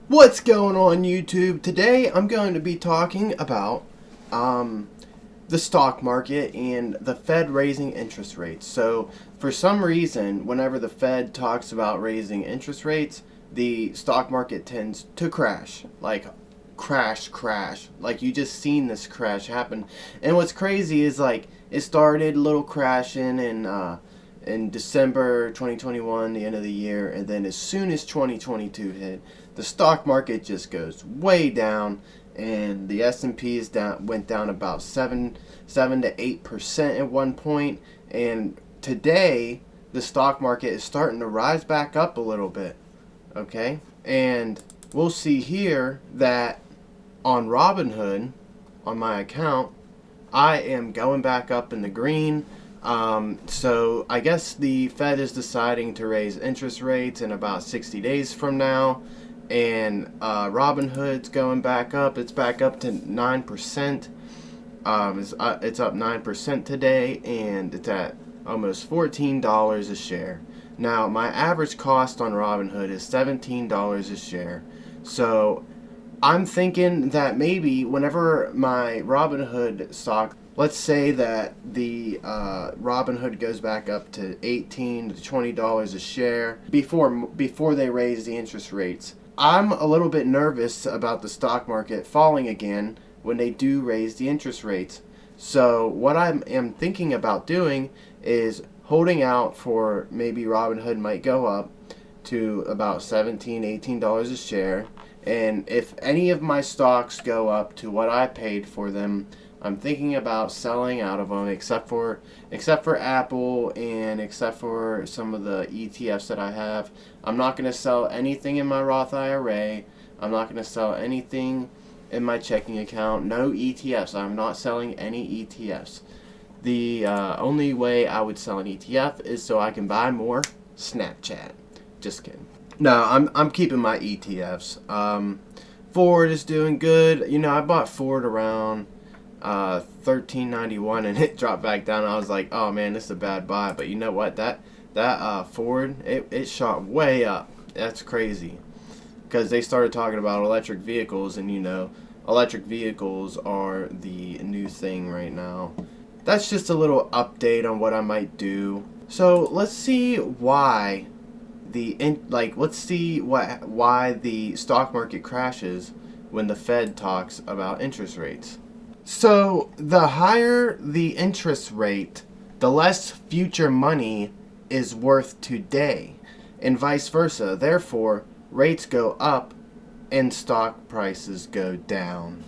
What's going on YouTube? Today I'm going to be talking about the stock market and the Fed raising interest rates. So for some reason, whenever the Fed talks about raising interest rates, the stock market tends to crash. Like crash. Like you just seen this crash happen. And what's crazy is like it started a little crashing in December 2021, the end of the year, and then as soon as 2022 hit, the stock market just goes way down, and the S&P went down about 7 to 8% at one point, and today the stock market is starting to rise back up a little bit. Okay, and we'll see here that on Robinhood, on my account, I am going back up in the green. So I guess the Fed is deciding to raise interest rates in about 60 days from now, and Robinhood's going back up. It's back up to 9%. It's up 9% today, and it's at almost $14 a share. Now, my average cost on Robinhood is $17 a share. So I'm thinking that maybe whenever my Robinhood stock, let's say that the Robinhood goes back up to $18 to $20 a share before they raise the interest rates. I'm a little bit nervous about the stock market falling again when they do raise the interest rates. So what I am thinking about doing is holding out for maybe Robinhood might go up to about $17, $18 a share. And if any of my stocks go up to what I paid for them, I'm thinking about selling out of them, except for Apple and except for some of the ETFs that I have. I'm not going to sell anything in my Roth IRA. I'm not going to sell anything in my checking account. No ETFs. I'm not selling any ETFs. The only way I would sell an ETF is so I can buy more Snapchat. Just kidding. No, I'm keeping my ETFs. Ford is doing good. You know, I bought Ford around $13.91 and it dropped back down. I was like, oh man, this is a bad buy. But you know what? That Ford, it shot way up. That's crazy. Because they started talking about electric vehicles, and you know, electric vehicles are the new thing right now. That's just a little update on what I might do. So let's see why why the stock market crashes when the Fed talks about interest rates. So the higher the interest rate, the less future money is worth today, and vice versa. Therefore, rates go up and stock prices go down.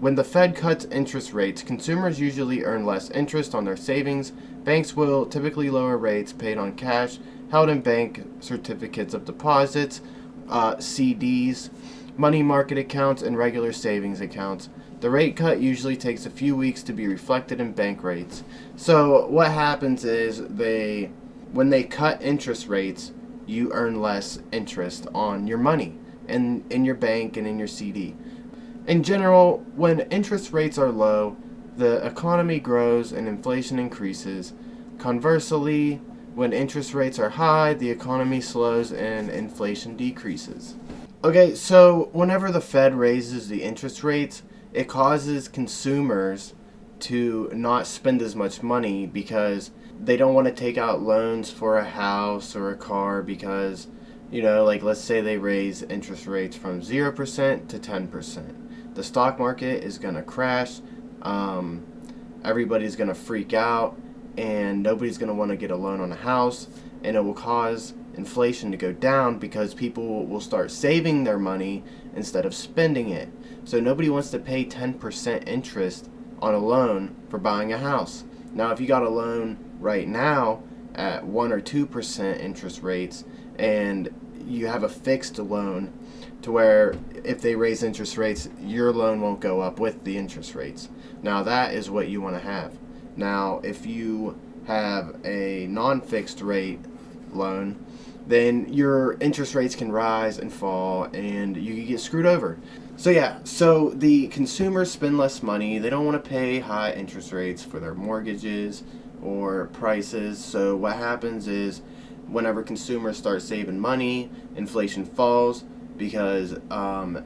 When the Fed cuts interest rates, consumers usually earn less interest on their savings. Banks will typically lower rates paid on cash held in bank certificates of deposits, CDs, money market accounts, and regular savings accounts. The rate cut usually takes a few weeks to be reflected in bank rates. So what happens is when they cut interest rates, you earn less interest on your money in your bank and in your CD. In general, when interest rates are low, the economy grows and inflation increases. Conversely, when interest rates are high, the economy slows and inflation decreases. Okay, so whenever the Fed raises the interest rates, it causes consumers to not spend as much money because they don't want to take out loans for a house or a car because, you know, like let's say they raise interest rates from 0% to 10%. The stock market is going to crash. Everybody's going to freak out, and nobody's going to want to get a loan on a house, and it will cause inflation to go down because people will start saving their money instead of spending it. So nobody wants to pay 10% interest on a loan for buying a house. Now, if you got a loan right now at 1 or 2% interest rates, and you have a fixed loan to where if they raise interest rates, your loan won't go up with the interest rates. Now, that is what you want to have. Now, if you have a non-fixed rate loan, then your interest rates can rise and fall, and you can get screwed over. So yeah, so the consumers spend less money. They don't want to pay high interest rates for their mortgages or prices. So what happens is whenever consumers start saving money, inflation falls, because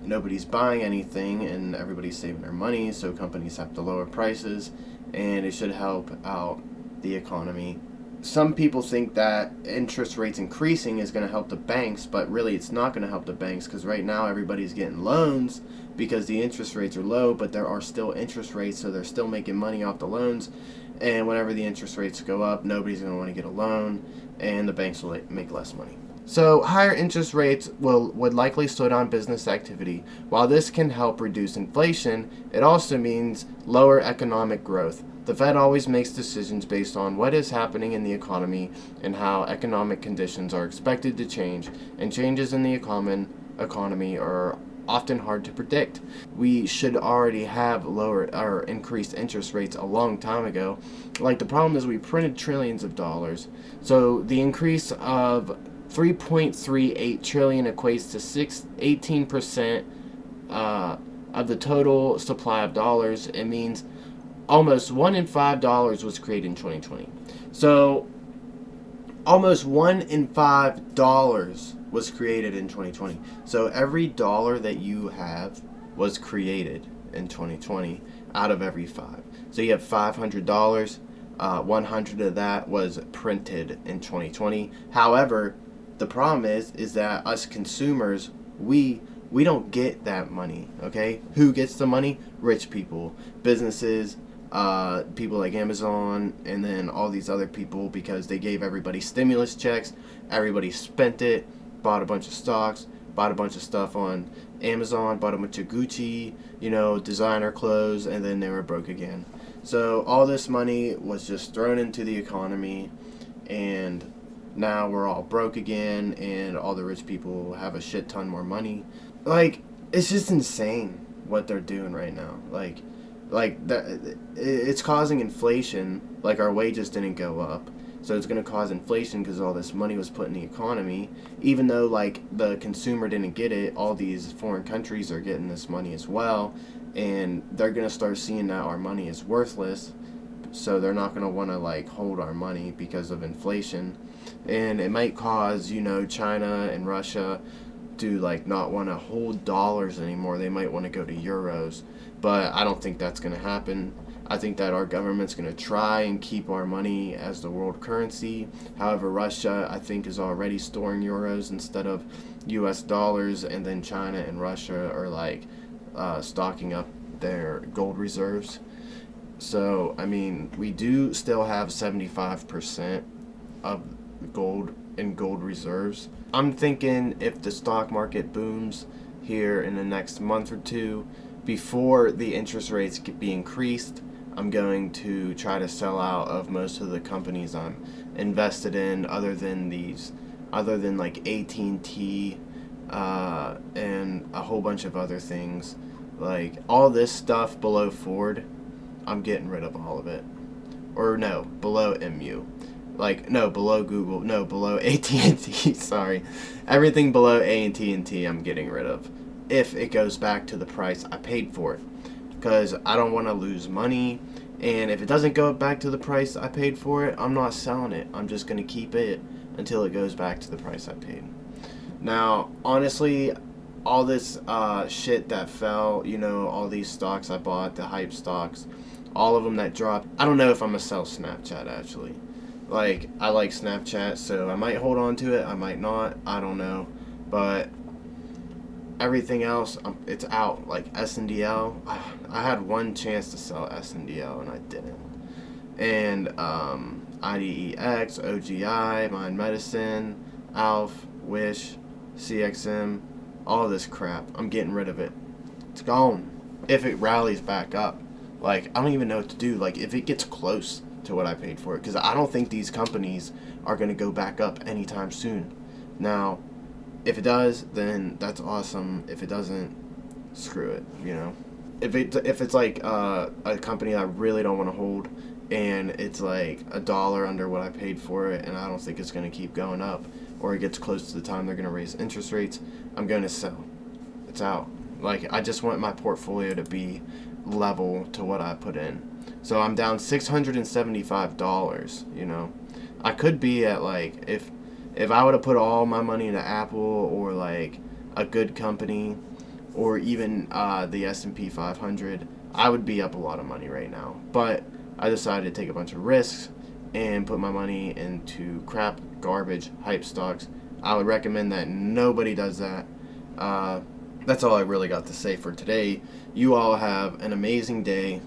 nobody's buying anything and everybody's saving their money, so companies have to lower prices, and it should help out the economy. Some people think that interest rates increasing is going to help the banks, but really it's not going to help the banks, because right now everybody's getting loans because the interest rates are low, but there are still interest rates, so they're still making money off the loans. And whenever the interest rates go up, nobody's going to want to get a loan, and the banks will make less money. So higher interest rates would likely slow down business activity. While this can help reduce inflation, it also means lower economic growth. The Fed always makes decisions based on what is happening in the economy and how economic conditions are expected to change, and changes in the economy are often hard to predict. We should already have lowered or increased interest rates a long time ago. Like, the problem is we printed trillions of dollars. So the increase of 3.38 trillion equates to 18% of the total supply of dollars. It means almost $1 in $5 was created in 2020. So almost $1 in $5 was created in 2020. So every dollar that you have was created in 2020 out of every five. So you have $500. 100 of that was printed in 2020. However, the problem is that us consumers, we don't get that money. Okay, who gets the money? Rich people, businesses, people like Amazon, and then all these other people, because they gave everybody stimulus checks. Everybody spent it, bought a bunch of stocks, bought a bunch of stuff on Amazon, bought a bunch of Gucci, designer clothes, and then they were broke again. So all this money was just thrown into the economy, and now we're all broke again, and all the rich people have a shit ton more money. Like, it's just insane what they're doing right now. Like that, it's causing inflation. Like, our wages didn't go up, so it's going to cause inflation because all this money was put in the economy. Even though, like, the consumer didn't get it, all these foreign countries are getting this money as well, and they're going to start seeing that our money is worthless, so they're not going to want to, like, hold our money because of inflation. And it might cause, China and Russia to, like, not want to hold dollars anymore. They might want to go to euros, but I don't think that's going to happen. I think that our government's going to try and keep our money as the world currency. However, Russia, I think, is already storing euros instead of US dollars, and then China and Russia are, like, stocking up their gold reserves. So, I mean, we do still have 75% of gold in gold reserves. I'm thinking if the stock market booms here in the next month or two, before the interest rates be increased, I'm going to try to sell out of most of the companies I'm invested in, other than like AT&T, and a whole bunch of other things. Like, all this stuff below Ford, I'm getting rid of all of it. Or no, below MU. Like, no, below Google. No, below AT&T. Sorry. Everything below AT&T I'm getting rid of, if it goes back to the price I paid for it. Because I don't want to lose money. And if it doesn't go back to the price I paid for it, I'm not selling it. I'm just going to keep it until it goes back to the price I paid. Now, honestly, all this shit that fell, all these stocks I bought, the hype stocks, all of them that dropped, I don't know if I'm going to sell Snapchat, actually. Like, I like Snapchat, so I might hold on to it, I might not, I don't know. But everything else, it's out. Like SNDL, I had one chance to sell SNDL and I didn't. And IDEX, OGI, Mind Medicine, ALF, Wish, CXM, all this crap, I'm getting rid of it. It's gone. If it rallies back up, like, I don't even know what to do. Like, if it gets close to what I paid for it, because I don't think these companies are going to go back up anytime soon. Now, if it does, then that's awesome. If it doesn't, screw it, If it's like a company that I really don't want to hold, and it's like $1 under what I paid for it, and I don't think it's going to keep going up, or it gets close to the time they're going to raise interest rates, I'm going to sell. It's out. Like, I just want my portfolio to be level to what I put in. So I'm down $675, I could be at, like, if I would have put all my money into Apple, or like a good company, or even the S&P 500, I would be up a lot of money right now. But I decided to take a bunch of risks and put my money into crap, garbage, hype stocks. I would recommend that nobody does that. That's all I really got to say for today. You all have an amazing day.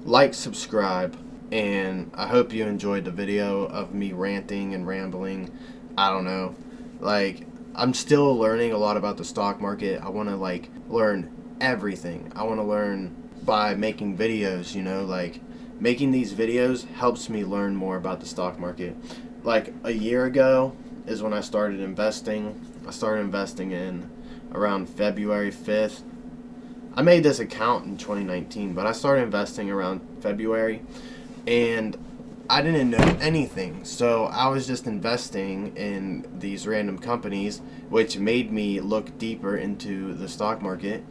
Like, subscribe, and I hope you enjoyed the video of me ranting and rambling. I don't know. Like, I'm still learning a lot about the stock market. I want to, like, learn everything. I want to learn by making videos, you know, like, making these videos helps me learn more about the stock market. Like, a year ago is when I started investing. I started investing in around February 5th. I made this account in 2019, but I started investing around February, and I didn't know anything. So I was just investing in these random companies, which made me look deeper into the stock market,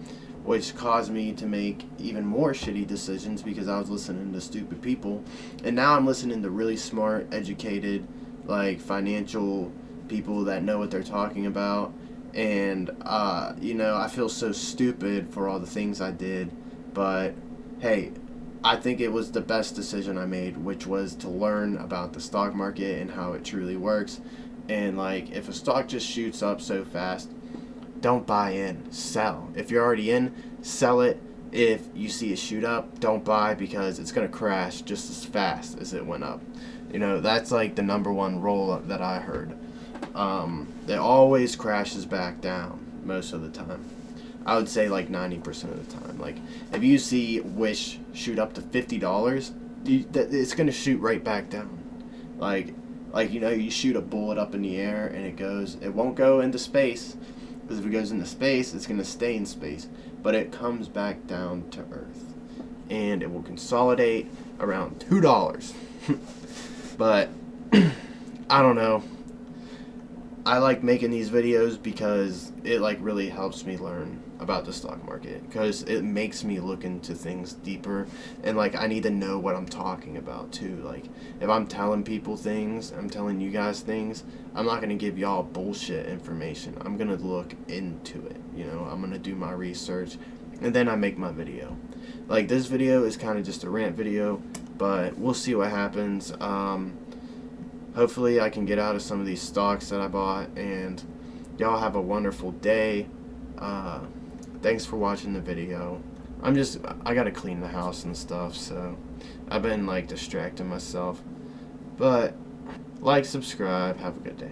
which caused me to make even more shitty decisions because I was listening to stupid people. And now I'm listening to really smart, educated, like, financial people that know what they're talking about. And, you know, I feel so stupid for all the things I did. But, hey, I think it was the best decision I made, which was to learn about the stock market and how it truly works. And, like, if a stock just shoots up so fast, don't buy in, sell. If you're already in, sell it. If you see it shoot up, don't buy, because it's going to crash just as fast as it went up. You know, that's like the number one rule that I heard. It always crashes back down most of the time. I would say like 90% of the time. Like, if you see Wish shoot up to $50, it's going to shoot right back down. Like, you know, you shoot a bullet up in the air and it won't go into space, because if it goes into space, it's going to stay in space. But it comes back down to Earth, and it will consolidate around $2. But I don't know. I like making these videos because it, like, really helps me learn about the stock market, because it makes me look into things deeper, and, like, I need to know what I'm talking about too. Like, if I'm telling people things, I'm telling you guys things, I'm not going to give y'all bullshit information. I'm going to look into it, you know. I'm going to do my research, and then I make my video. Like, this video is kind of just a rant video, but we'll see what happens. Hopefully I can get out of some of these stocks that I bought, and y'all have a wonderful day. Thanks for watching the video. I gotta clean the house and stuff, so I've been, like, distracting myself. But, like, subscribe, have a good day.